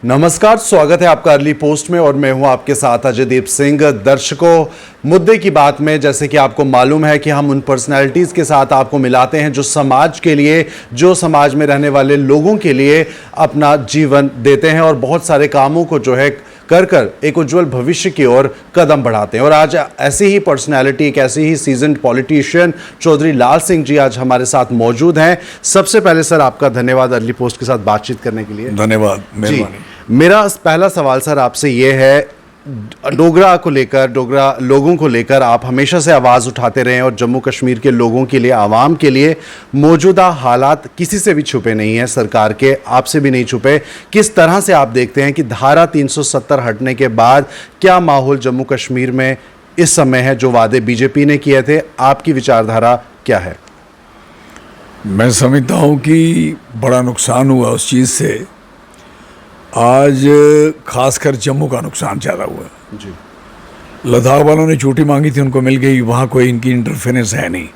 नमस्कार, स्वागत है आपका अर्ली पोस्ट में और मैं हूं आपके साथ अजयदीप सिंह। दर्शकों, मुद्दे की बात में जैसे कि आपको मालूम है कि हम उन पर्सनैलिटीज़ के साथ आपको मिलाते हैं जो समाज के लिए, जो समाज में रहने वाले लोगों के लिए अपना जीवन देते हैं और बहुत सारे कामों को जो है कर एक उज्जवल भविष्य की ओर कदम बढ़ाते हैं। और आज ऐसी ही पर्सनैलिटी, एक ऐसी ही सीजन्ड पॉलिटिशियन चौधरी लाल सिंह जी आज हमारे साथ मौजूद हैं। सबसे पहले सर आपका धन्यवाद अर्ली पोस्ट के साथ बातचीत करने के लिए। धन्यवाद, मेहरबानी। मेरा पहला सवाल सर आपसे ये है, डोगरा को लेकर, डोगरा लोगों को लेकर आप हमेशा से आवाज़ उठाते रहे और जम्मू कश्मीर के लोगों के लिए, आवाम के लिए मौजूदा हालात किसी से भी छुपे नहीं हैं, सरकार के आपसे भी नहीं छुपे। किस तरह से आप देखते हैं कि धारा 370 हटने के बाद क्या माहौल जम्मू कश्मीर में इस समय है? जो वादे बीजेपी ने किए थे, आपकी विचारधारा क्या है? मैं समझता हूँ कि बड़ा नुकसान हुआ उस चीज़ से। आज खासकर जम्मू का नुकसान ज़्यादा हुआ जी। लद्दाख वालों ने छुट्टी मांगी थी, उनको मिल गई, वहाँ कोई इनकी इंटरफेरेंस है नहीं।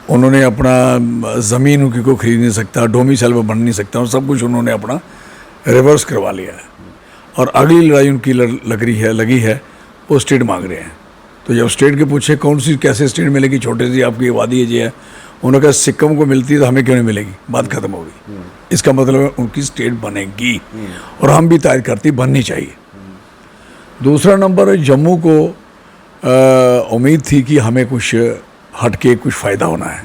उन्होंने अपना ज़मीन उनकी को खरीद नहीं सकता, डोमिसाइल पर बन नहीं सकता, और सब कुछ उन्होंने अपना रिवर्स करवा लिया है। और अगली लड़ाई उनकी लगी है, वो स्टेट मांग रहे हैं। तो जब स्टेट के पूछे कौन सी कैसे स्टेट मिलेगी, छोटे सी आपकी आबादी है, उन्होंने कहा सिक्किम को मिलती है तो हमें क्यों नहीं मिलेगी, बात खत्म होगी। इसका मतलब है उनकी स्टेट बनेगी और हम भी तायद करती बननी चाहिए। दूसरा नंबर, जम्मू को उम्मीद थी कि हमें कुछ हटके कुछ फ़ायदा होना है।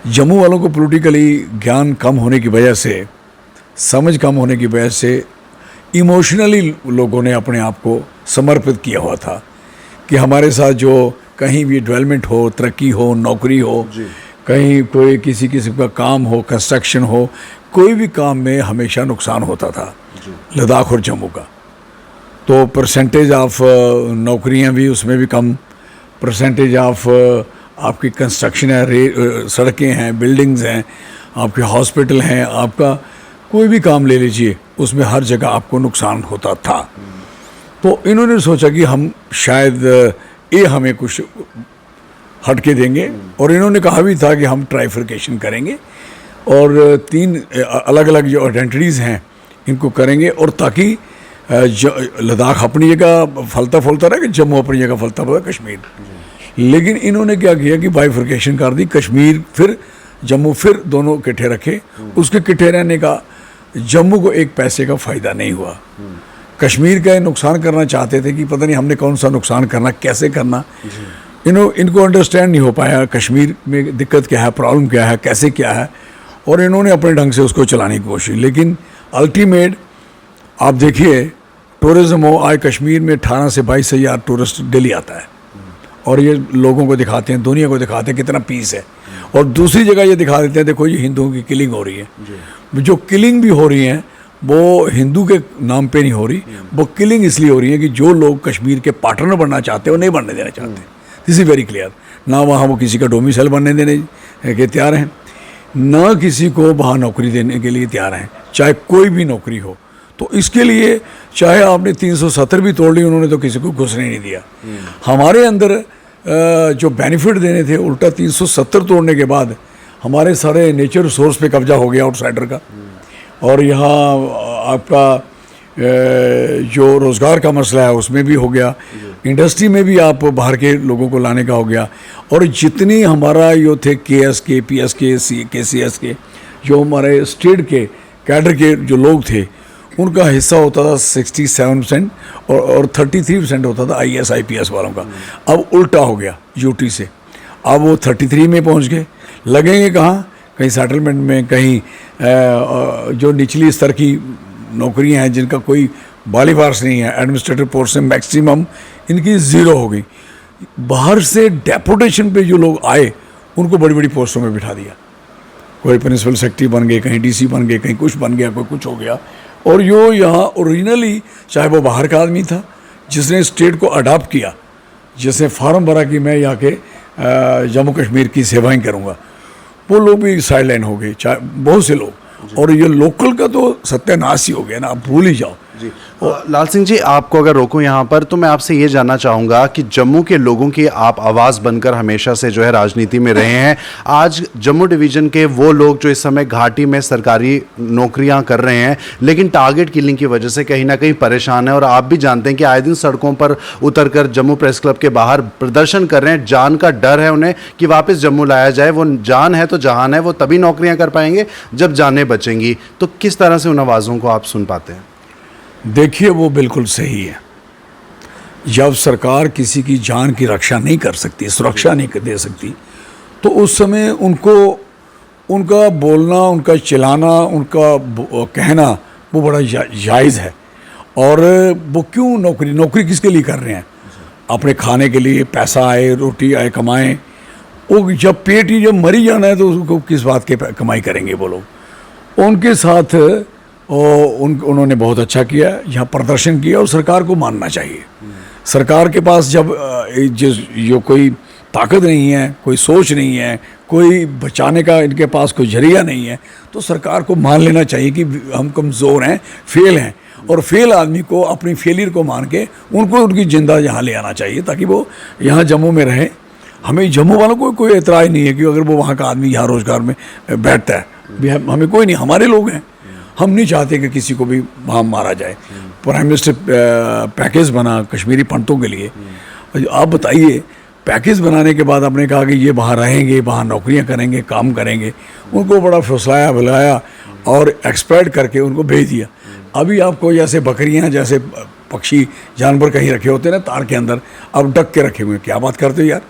जम्मू वालों को पॉलिटिकली ज्ञान कम होने की वजह से, समझ कम होने की वजह से इमोशनली लोगों ने अपने आप को समर्पित किया हुआ था कि हमारे साथ जो कहीं भी डेवलपमेंट हो, तरक्की हो, नौकरी हो, कहीं कोई किसी किस्म का काम हो, कंस्ट्रक्शन हो, कोई भी काम में हमेशा नुकसान होता था लद्दाख और जम्मू का। तो परसेंटेज ऑफ नौकरियां भी उसमें भी कम, परसेंटेज ऑफ आपकी कंस्ट्रक्शन है, सड़कें हैं, बिल्डिंग्स हैं, आपके हॉस्पिटल हैं, आपका कोई भी काम ले लीजिए, उसमें हर जगह आपको नुकसान होता था। तो इन्होंने सोचा कि हम शायद ये हमें कुछ हटके देंगे, और इन्होंने कहा भी था कि हम ट्राइफर्केशन करेंगे और 3 अलग अलग जो आइडेंटिटीज़ हैं इनको करेंगे, और ताकि लद्दाख अपनी जगह फलता फूलता रहे, जम्मू अपनी जगह फलता फूलता कश्मीर। लेकिन इन्होंने क्या किया कि बाइफर्केशन कर दी, कश्मीर फिर जम्मू फिर दोनों इकट्ठे रखे। उसके इकट्ठे रहने का जम्मू को एक पैसे का फ़ायदा नहीं हुआ। कश्मीर का नुकसान करना चाहते थे कि पता नहीं हमने कौन सा नुकसान करना, कैसे करना। इनको अंडरस्टैंड नहीं हो पाया कश्मीर में दिक्कत क्या है, प्रॉब्लम क्या है, कैसे क्या है, और इन्होंने अपने ढंग से उसको चलाने की कोशिश। लेकिन अल्टीमेट आप देखिए, टूरिज़्म हो, आज कश्मीर में 18 से 22 हज़ार टूरिस्ट डेली आता है, और ये लोगों को दिखाते हैं, दुनिया को दिखाते हैं कितना पीस है। और दूसरी जगह ये दिखा देते हैं, देखो ये हिंदुओं की किलिंग हो रही है। जो किलिंग भी हो रही है वो हिंदू के नाम पे नहीं हो रही, वो किलिंग इसलिए हो रही है कि जो लोग कश्मीर के पार्टनर बनना चाहते हैं वो नहीं बनने देना चाहते। This is very clear. ना वहाँ वो किसी का डोमिसाइल बनने देने के तैयार हैं, ना किसी को वहाँ नौकरी देने के लिए तैयार हैं, चाहे कोई भी नौकरी हो। तो इसके लिए चाहे आपने 370 भी तोड़ ली, उन्होंने तो किसी को घुसने नहीं दिया। हमारे अंदर जो बेनिफिट देने थे, उल्टा 370 तोड़ने के बाद हमारे सारे नेचर रिसोर्स पे कब्जा हो गया आउटसाइडर का। और यहाँ आपका जो रोज़गार का मसला है उसमें भी हो गया, इंडस्ट्री में भी आप बाहर के लोगों को लाने का हो गया। और जितनी हमारा यो थे KSK, PSK, KCS के जो हमारे स्टेट के कैडर के जो लोग थे, उनका हिस्सा होता था 67% और 33% होता था IAS IPS वालों का। अब उल्टा हो गया UT से, अब वो 33 में पहुँच गए। लगेंगे कहाँ? कहीं सेटलमेंट में, कहीं जो निचली स्तर की नौकरियां हैं जिनका कोई बालीवार्स नहीं है, एडमिनिस्ट्रेटिव पोस्ट से मैक्सिमम इनकी ज़ीरो हो गई। बाहर से डेपुटेशन पे जो लोग आए उनको बड़ी बड़ी पोस्टों में बिठा दिया। कोई प्रिंसिपल सेक्रेटरी बन गए, कहीं DC बन गए, कहीं कुछ बन गया, कोई कुछ हो गया। और यो यहाँ ओरिजिनली चाहे वो बाहर का आदमी था जिसने स्टेट को अडॉप्ट किया, जिसने फार्म भरा कि मैं यहाँ के जम्मू कश्मीर की सेवाएं करूँगा, वो लोग भी साइडलाइन हो गए, चाहे बहुत से लोग। और ये लोकल का तो सत्यानाश ही हो गया ना, आप भूल ही जाओ। जी लाल सिंह जी, आपको अगर रोकूं यहाँ पर तो मैं आपसे ये जानना चाहूँगा कि जम्मू के लोगों की आप आवाज़ बनकर हमेशा से जो है राजनीति में रहे हैं। आज जम्मू डिवीज़न के वो लोग जो इस समय घाटी में सरकारी नौकरियाँ कर रहे हैं लेकिन टारगेट किलिंग की वजह से कहीं ना कहीं परेशान है, और आप भी जानते हैं कि आए दिन सड़कों पर उतरकर जम्मू प्रेस क्लब के बाहर प्रदर्शन कर रहे हैं। जान का डर है उन्हें कि वापस जम्मू लाया जाए। वो जान है तो जहान है, वो तभी नौकरियाँ कर पाएंगे जब जानें बचेंगी। तो किस तरह से उन आवाज़ों को आप सुन पाते हैं? देखिए, वो बिल्कुल सही है। जब सरकार किसी की जान की रक्षा नहीं कर सकती, सुरक्षा नहीं दे सकती, तो उस समय उनको उनका बोलना, उनका चिल्लाना, उनका कहना वो बड़ा जायज़ है। और वो क्यों नौकरी किसके लिए कर रहे हैं? अपने खाने के लिए, पैसा आए, रोटी आए, कमाएं। वो जब पेट ही जब मरी जाना है तो उसको किस बात के कमाई करेंगे वो लोग? उनके साथ उन्होंने बहुत अच्छा किया, यहाँ प्रदर्शन किया, और सरकार को मानना चाहिए। सरकार के पास जब जो कोई ताकत नहीं है, कोई सोच नहीं है, कोई बचाने का इनके पास कोई जरिया नहीं है, तो सरकार को मान लेना चाहिए कि हम कमज़ोर हैं, फेल हैं, और फेल आदमी को अपनी फेलियर को मान के उनको उनकी जिंदा यहाँ ले आना चाहिए ताकि वो यहाँ जम्मू में रहे। हमें जम्मू वालों को कोई एतराज़ नहीं है कि अगर वो वहाँ का आदमी यहाँ रोज़गार में बैठता है, हमें कोई नहीं, हमारे लोग हैं। हम नहीं चाहते कि किसी को भी वहाँ मारा जाए। प्राइम मिनिस्टर पैकेज बना कश्मीरी पंडितों के लिए। आप बताइए, पैकेज बनाने के बाद आपने कहा कि ये वहाँ रहेंगे, वहाँ नौकरियाँ करेंगे, काम करेंगे। उनको बड़ा फुसलाया बुलाया और एक्सपर्ट करके उनको भेज दिया। अभी आपको जैसे बकरियाँ, जैसे पक्षी, जानवर कहीं रखे होते हैं ना तार के अंदर, अब ढक के रखे हुए हैं। क्या बात करते हो यार?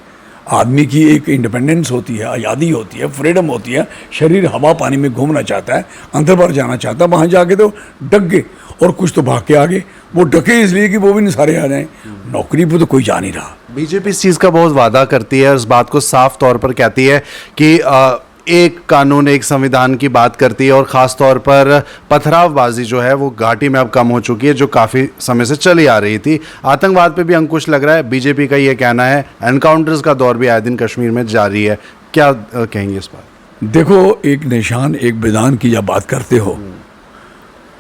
आदमी की एक इंडिपेंडेंस होती है, आज़ादी होती है, फ्रीडम होती है। शरीर हवा पानी में घूमना चाहता है, अंदर बाहर जाना चाहता है, वहाँ जाके तो डक गए, और कुछ तो भाग के आगे। वो डके इसलिए कि वो भी नहीं सारे आ जाएं। नौकरी पे तो कोई जा नहीं रहा। बीजेपी इस चीज़ का बहुत वादा करती है और इस बात को साफ तौर पर कहती है कि एक कानून, एक संविधान की बात करती है, और ख़ास तौर पर पथरावबाजी जो है वो घाटी में अब कम हो चुकी है, जो काफ़ी समय से चली आ रही थी। आतंकवाद पे भी अंकुश लग रहा है। बीजेपी का ये कहना है एनकाउंटर्स का दौर भी आए दिन कश्मीर में जारी है। क्या कहेंगे इस पर? देखो, एक निशान, एक विधान की जब बात करते हो,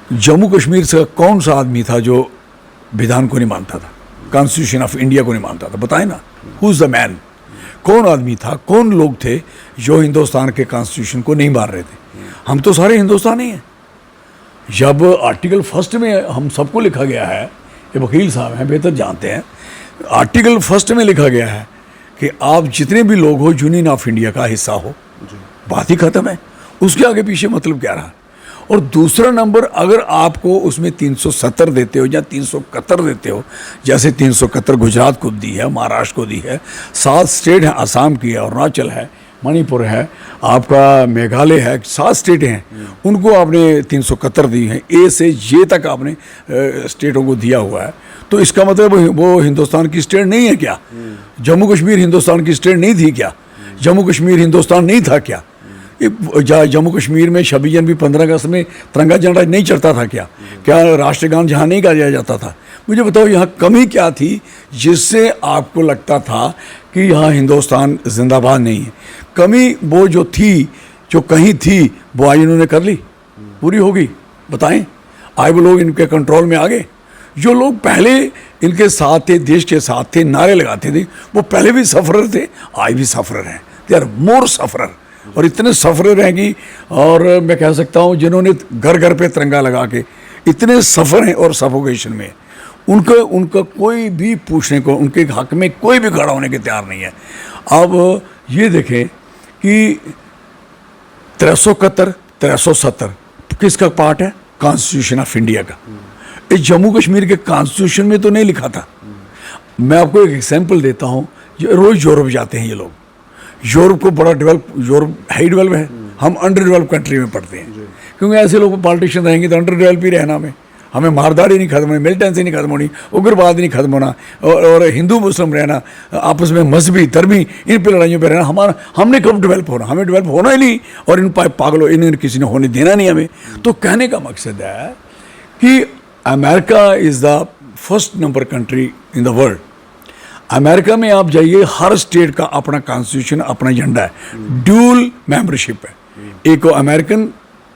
जम्मू कश्मीर से कौन सा आदमी था जो विधान को नहीं मानता था, कॉन्स्टिट्यूशन ऑफ इंडिया को नहीं मानता था? बताए ना, हु इज़ द मैन? कौन आदमी था, कौन लोग थे जो हिंदुस्तान के कॉन्स्टिट्यूशन को नहीं मान रहे थे? हम तो सारे हिंदुस्तानी हैं। जब आर्टिकल 1 में हम सबको लिखा गया है, ये वकील साहब हैं, बेहतर जानते हैं, आर्टिकल 1 में लिखा गया है कि आप जितने भी लोग हो यूनियन ऑफ इंडिया का हिस्सा हो। बात ही खत्म है। उसके आगे पीछे मतलब क्या रहा? और दूसरा नंबर, अगर आपको उसमें 370 देते हो या 371 देते हो, जैसे 371 गुजरात को दी है, महाराष्ट्र को दी है, 7 स्टेट हैं, असम की है, अरुणाचल है, मणिपुर है, आपका मेघालय है, 7 स्टेटें हैं, उनको आपने 371 दी हैं। ए से जे तक आपने स्टेटों को दिया हुआ है। तो इसका मतलब वो हिंदुस्तान की स्टेट नहीं है क्या? जम्मू कश्मीर हिंदुस्तान की स्टेट नहीं थी क्या? जम्मू कश्मीर हिंदुस्तान नहीं था क्या? जम्मू कश्मीर में 26 जनवरी 15 अगस्त में तिरंगा झंडा नहीं चढ़ता था क्या? क्या राष्ट्रगान जहाँ नहीं गाया जाता था? मुझे बताओ, यहाँ कमी क्या थी जिससे आपको लगता था कि यहाँ हिंदुस्तान जिंदाबाद नहीं है? कमी वो जो थी, जो कहीं थी, वो आज इन्होंने कर ली, पूरी हो गई। बताएं, आज वो लोग इनके कंट्रोल में आ गए। जो लोग पहले इनके साथ थे, देश के साथ थे, नारे लगाते थे, वो पहले भी सफरर थे, आज भी सफरर हैं। They are more sufferer. और इतने सफरर हैं कि, और मैं कह सकता हूँ जिन्होंने घर घर पे तिरंगा लगा के इतने सफ़र हैं और सफोकेशन में, उनका कोई भी पूछने को, उनके हक में कोई भी खड़ा होने के तैयार नहीं है। अब ये देखें कि 371, 370 किसका पार्ट है? कॉन्स्टिट्यूशन ऑफ इंडिया का। इस जम्मू कश्मीर के कॉन्स्टिट्यूशन में तो नहीं लिखा था। मैं आपको एक एग्जांपल देता हूँ। रोज़ यूरोप जाते हैं ये लोग, यूरोप को बड़ा डेवलप, यूरोप हाई डेवलप है, हम अंडर डेवलप कंट्री में पढ़ते हैं, क्योंकि ऐसे लोग पॉलिटिशियन रहेंगे तो अंडर डेवलप ही रहना। हमें मारदारी नहीं खत्म होनी, मिलिटेंसी नहीं खत्म होनी, उग्रवाद नहीं खत्म होना, और हिंदू मुस्लिम रहना, आपस में मजहबी धर्मी इन पे लड़ाइयों पे रहना। हमने कब डेवलप होना? हमें डेवलप होना ही नहीं, और इन पागलों इन किसी ने होने देना नहीं हमें। तो कहने का मकसद है कि America is the first number country in the world. America में आप जाइए, हर स्टेट का अपना कॉन्स्टिट्यूशन, अपना एजेंडा है, ड्यूल मेंबरशिप है, एक अमेरिकन,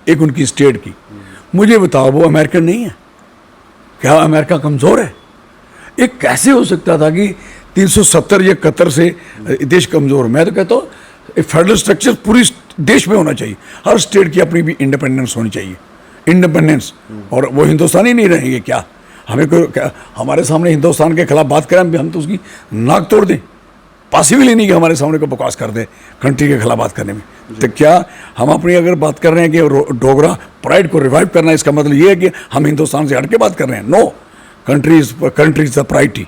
एक उनकी स्टेट की। मुझे बताओ, वो अमेरिकन नहीं है? क्या अमेरिका कमज़ोर है? ये कैसे हो सकता था कि 370 या 71 से देश कमज़ोर? मैं तो कहता हूँ फेडरल स्ट्रक्चर पूरी देश में होना चाहिए, हर स्टेट की अपनी भी इंडिपेंडेंस होनी चाहिए, इंडिपेंडेंस। और वो हिंदुस्तानी नहीं रहेंगे क्या? हमें कोई हमारे सामने हिंदुस्तान के खिलाफ बात करें हम तो उसकी नाक तोड़ दें? पॉसिबल ही नहीं कि हमारे सामने को बकवास कर दे कंट्री के खिलाफ बात करने में। तो क्या हम अपनी अगर बात कर रहे हैं कि डोगरा प्राइड को रिवाइव करना, इसका मतलब ये है कि हम हिंदुस्तान से हट के बात कर रहे हैं? No, country is the priority.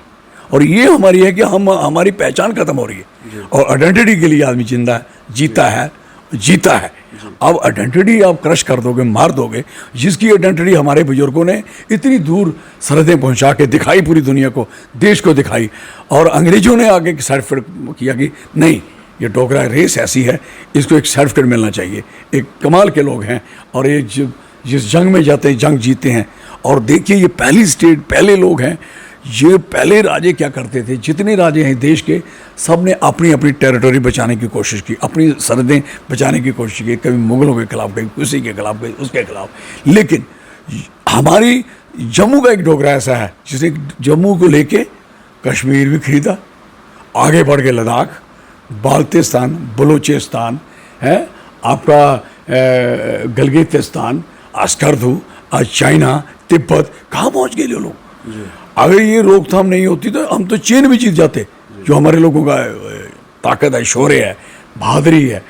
और ये हमारी है कि हम हमारी पहचान खत्म हो रही है और आइडेंटिटी के लिए आदमी जिंदा है, जीता है। अब आइडेंटिटी आप क्रश कर दोगे, मार दोगे, जिसकी आइडेंटिटी हमारे बुजुर्गों ने इतनी दूर सरहदें पहुंचा के दिखाई, पूरी दुनिया को, देश को दिखाई, और अंग्रेजों ने आगे सर्टिफिकेट किया कि नहीं, ये डोगरा रेस ऐसी है, इसको एक सर्टिफिकेट मिलना चाहिए। एक कमाल के लोग हैं और ये जिस जंग में जाते हैं जंग जीते हैं। और देखिए ये पहली स्टेट, पहले लोग हैं। ये पहले राजे क्या करते थे, जितने राजे हैं देश के, सब ने अपनी अपनी टेरिटरी बचाने की कोशिश की, अपनी सरहदें बचाने की कोशिश की, कभी मुगलों के खिलाफ, कभी किसी के खिलाफ, कभी उसके खिलाफ। लेकिन हमारी जम्मू का एक डोगरा ऐसा है जिसने जम्मू को लेके कश्मीर भी खरीदा, आगे बढ़ के लद्दाख, बाल्टिस्तान, बलूचिस्तान है, आपका गलगिस्तान, अस्करदू, आज चाइना, तिब्बत, कहाँ पहुँच गए लोग। अगर ये रोकथाम नहीं होती तो हम तो चीन भी जीत जाते, जो हमारे लोगों का ताकत है, शौर्य है, बहादुरी है।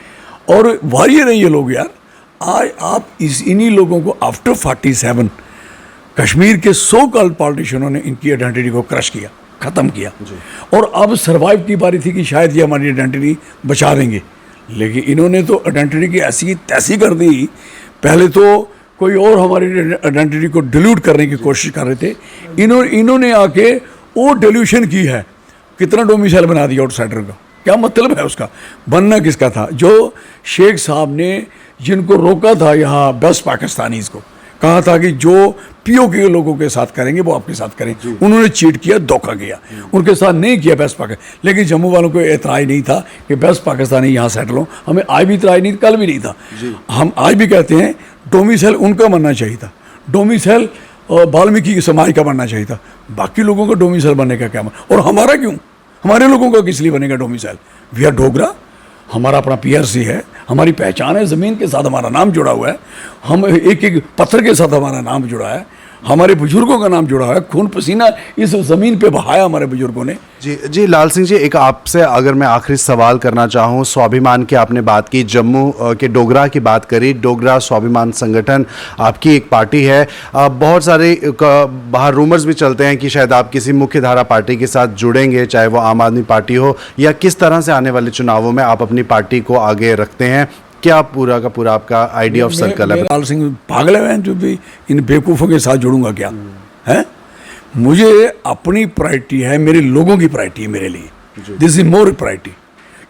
और वॉरियर नहीं ये लोग यार। आज आप इन्हीं लोगों को आफ्टर 47 कश्मीर के सो कॉल्ड पॉलिटिशियनों ने इनकी आइडेंटिटी को क्रश किया, ख़त्म किया। और अब सर्वाइव की बारी थी कि शायद ये हमारी आइडेंटिटी बचा देंगे, लेकिन इन्होंने तो आइडेंटिटी की ऐसी तैसी कर दी। पहले तो कोई और हमारी आइडेंटिटी को डिल्यूट करने की कोशिश कर रहे थे, इन्होंने आके वो डिल्यूशन की है। कितना डोमिसाइल बना दिया आउटसाइडर का, क्या मतलब है उसका? बनना किसका था? जो शेख साहब ने जिनको रोका था यहाँ बेस्ट पाकिस्तानीज़ को, कहा था कि जो पीओके के लोगों के साथ करेंगे वो आपके साथ करें, उन्होंने चीट किया, धोखा किया, उनके साथ नहीं किया बेस्ट पाकिस्तान। लेकिन जम्मू वालों को एतराज़ नहीं था कि बेस्ट पाकिस्तानी यहाँ सेटल हो, हमें आज भी एतराज़ नहीं, कल भी नहीं था। हम आज भी कहते हैं डोमिसाइल उनका बनना चाहिए था, डोमिसाइल वाल्मीकि समाज का बनना चाहिए था। बाकी लोगों का डोमिसाइल बनने का क्या और हमारा क्यों? हमारे लोगों का किस लिए बनेगा डोमिसाइल? वी आर डोगरा, हमारा अपना पीआरसी है, हमारी पहचान है, ज़मीन के साथ हमारा नाम जुड़ा हुआ है, हम एक एक पत्थर के साथ हमारा नाम जुड़ा है, हमारे बुजुर्गों का नाम जुड़ा है, खून पसीना इस ज़मीन पे बहाया हमारे बुजुर्गों ने। जी लाल सिंह जी, एक आपसे अगर मैं आखिरी सवाल करना चाहूँ, स्वाभिमान की आपने बात की, जम्मू के डोगरा की बात करी, डोगरा स्वाभिमान संगठन आपकी एक पार्टी है। बहुत सारे बाहर रूमर्स भी चलते हैं कि शायद आप किसी मुख्य धारा पार्टी के साथ जुड़ेंगे, चाहे वो आम आदमी पार्टी हो, या किस तरह से आने वाले चुनावों में आप अपनी पार्टी को आगे रखते हैं? क्या पूरा का पूरा आपका आइडिया ऑफ सर्कल है? लाल सिंह पागल है जो भी इन बेवकूफ़ों के साथ जुड़ूंगा क्या है? मुझे अपनी प्रायोरिटी है, मेरे लोगों की प्रायोरिटी है मेरे लिए। This is more priority.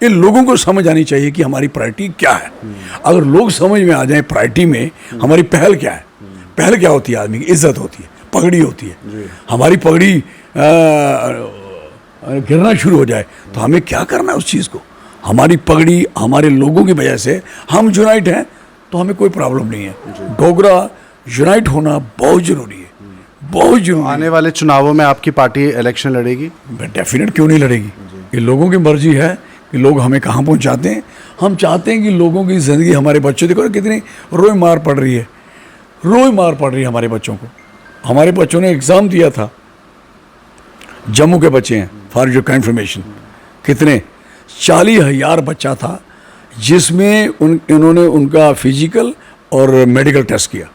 ये लोगों को समझ आनी चाहिए कि हमारी प्रायोरिटी क्या है। अगर लोग समझ में आ जाए प्रायोरिटी में हमारी पहल क्या है। पहल क्या होती है? आदमी की इज्जत होती है, पगड़ी होती है। हमारी पगड़ी गिरना शुरू हो जाए तो हमें क्या करना है उस चीज़ को? हमारी पगड़ी हमारे लोगों की वजह से हम यूनाइट हैं तो हमें कोई प्रॉब्लम नहीं है। डोगरा यूनाइट होना बहुत ज़रूरी है, बहुत जरूरी। आने वाले चुनावों में आपकी पार्टी इलेक्शन लड़ेगी? डेफिनेट क्यों नहीं लड़ेगी? ये लोगों की मर्जी है कि लोग हमें कहाँ पहुँचाते हैं। हम चाहते हैं कि लोगों की ज़िंदगी, हमारे बच्चों, देखो कितनी रोज मार पड़ रही है, रोज मार पड़ रही है हमारे बच्चों को। हमारे बच्चों ने एग्ज़ाम दिया था, जम्मू के बच्चे हैं, फॉर योर इन्फॉर्मेशन, कितने 40,000 बच्चा था जिसमें इन्होंने उनका फिजिकल और मेडिकल टेस्ट किया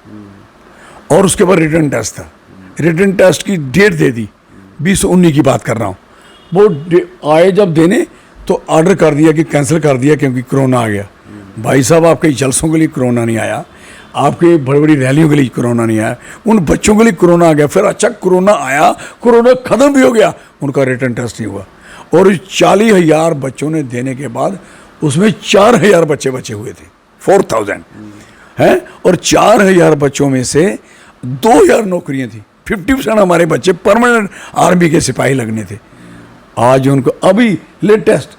और उसके बाद रिटर्न टेस्ट था। रिटर्न टेस्ट की डेट दे दी, 2019 की बात कर रहा हूँ। वो आए जब देने तो ऑर्डर कर दिया कि कैंसिल कर दिया क्योंकि कोरोना आ गया। भाई साहब, आपके जलसों के लिए कोरोना नहीं आया, आपके बड़ी बड़ी रैलियों के लिए कोरोना नहीं आया, उन बच्चों के लिए कोरोना आ गया। फिर अच्छा कोरोना आया, कोरोना ख़त्म भी हो गया, उनका रिटर्न टेस्ट नहीं हुआ। और 40,000 बच्चों ने देने के बाद उसमें 4,000 बच्चे बचे हुए थे, 4,000 हैं। और 4,000 बच्चों में से 2,000 नौकरियां थी। 50% हमारे बच्चे परमानेंट आर्मी के सिपाही लगने थे। आज उनको अभी लेटेस्ट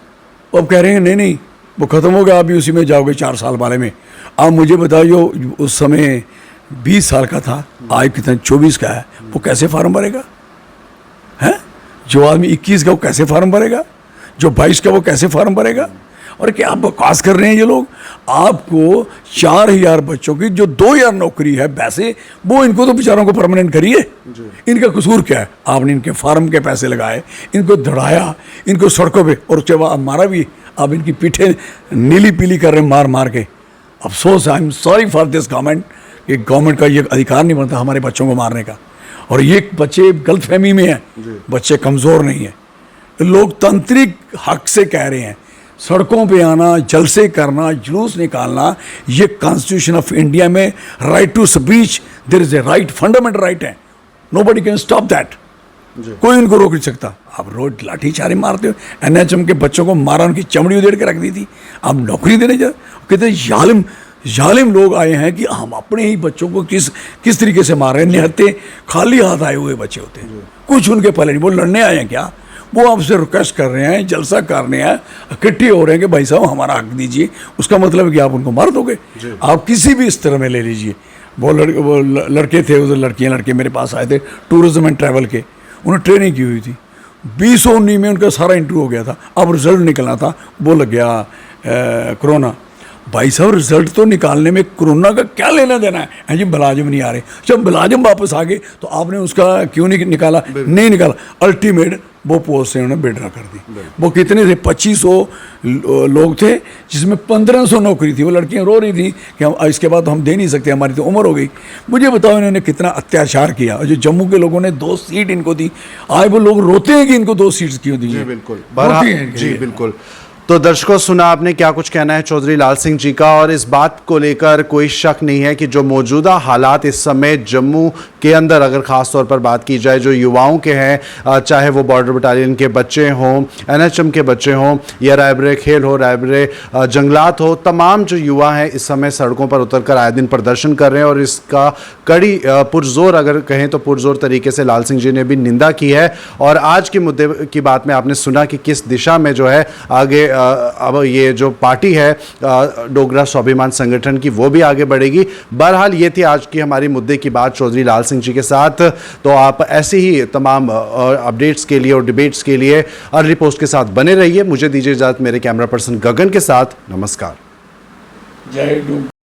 अब कह रहे हैं नहीं नहीं वो ख़त्म हो गया, अभी उसी में जाओगे 4 साल वाले में। आप मुझे बताइए उस समय 20 साल का था, आज कितना 24 का है, वो कैसे फार्म भरेगा? है जो आदमी 21 का वो कैसे फार्म भरेगा? जो 22 का वो कैसे फार्म भरेगा? और क्या आप बकवास कर रहे हैं ये लोग? आपको 4000 बच्चों की जो 2000 नौकरी है वैसे, वो इनको तो बेचारों को परमानेंट करिए। इनका कसूर क्या है? आपने इनके फार्म के पैसे लगाए, इनको दौड़ाया, इनको सड़कों पे, और उसके बाद मारा भी। आप इनकी पीठे नीली पीली कर रहे हैं मार मार के। अफसोस, I am sorry for this government कि गवर्नमेंट का ये अधिकार नहीं बनता हमारे बच्चों को मारने का। और ये बच्चे गलतफहमी में हैं, बच्चे कमज़ोर नहीं हैं। लोकतांत्रिक हक से कह रहे हैं, सड़कों पे आना, जलसे करना, जुलूस निकालना, ये कॉन्स्टिट्यूशन ऑफ इंडिया में right to speech, there is a right, fundamental right है। Nobody can stop that. कोई इनको रोक नहीं सकता। आप रोज लाठी चारे मारते हो। एनएचएम के बच्चों को मारा, उनकी चमड़ी उधेड़ के रख दी थी। आप नौकरी देने जा, कितने जालिम लोग आए हैं कि हम अपने ही बच्चों को किस तरीके से मार रहे हैं। निहत्ते खाली हाथ आए हुए बच्चे होते हैं, कुछ उनके पहले नहीं। वो लड़ने आए हैं क्या? वो आपसे रिक्वेस्ट कर रहे हैं, जलसा कर रहे हैं, इकट्ठे हो रहे हैं कि भाई साहब हमारा हक दीजिए। उसका मतलब है कि आप उनको मार दोगे। आप किसी भी स्तर में ले लीजिए। वो लड़के थे उधर, लड़के मेरे पास आए थे टूरिज्म एंड ट्रैवल के, उन्होंने ट्रेनिंग की हुई थी। 2019 में उनका सारा इंटरव्यू हो गया था, अब रिजल्ट निकलना था, वो लग गया कोरोना। भाई साहब रिजल्ट तो निकालने में कोरोना का क्या लेना देना है? जी मुलाजिम नहीं आ रहे। जब मुलाजिम वापस आ गए तो आपने उसका क्यों नहीं निकाला? नहीं निकाला। अल्टीमेट वो पोस्ट से उन्होंने बेड्रा कर दी। वो कितने थे? 2500 लोग थे, जिसमें 1500 नौकरी थी। वो लड़कियां रो रही थी कि हम इसके बाद तो हम दे नहीं सकते, हमारी तो उम्र हो गई। मुझे बताओ इन्होंने कितना अत्याचार किया। और जो जम्मू के लोगों ने 2 सीट इनको दी, आज वो लोग रोते हैं कि इनको 2 सीट्स क्यों दी। बिल्कुल जी, बिल्कुल। तो दर्शकों, सुना आपने क्या कुछ कहना है चौधरी लाल सिंह जी का। और इस बात को लेकर कोई शक नहीं है कि जो मौजूदा हालात इस समय जम्मू के अंदर, अगर ख़ास तौर पर बात की जाए, जो युवाओं के हैं, चाहे वो बॉर्डर बटालियन के बच्चे हों, एनएचएम के बच्चे हों, या रायबरे खेल हो, रायबरे जंगलात हो, तमाम जो युवा हैं इस समय सड़कों पर उतरकर आए दिन प्रदर्शन कर रहे हैं। और इसका कड़ी पुरजोर, अगर कहें तो पुरजोर तरीके से लाल सिंह जी ने भी निंदा की है। और आज के मुद्दे की बात में आपने सुना कि किस दिशा में जो है आगे अब ये जो पार्टी है डोगरा स्वाभिमान संगठन की, वो भी आगे बढ़ेगी। बहरहाल ये थी आज की हमारी मुद्दे की बात चौधरी लाल सिंह जी के साथ। तो आप ऐसे ही तमाम अपडेट्स के लिए और डिबेट्स के लिए अर्ली पोस्ट के साथ बने रहिए। मुझे दीजिए इजाजत मेरे कैमरा पर्सन गगन के साथ। नमस्कार। जय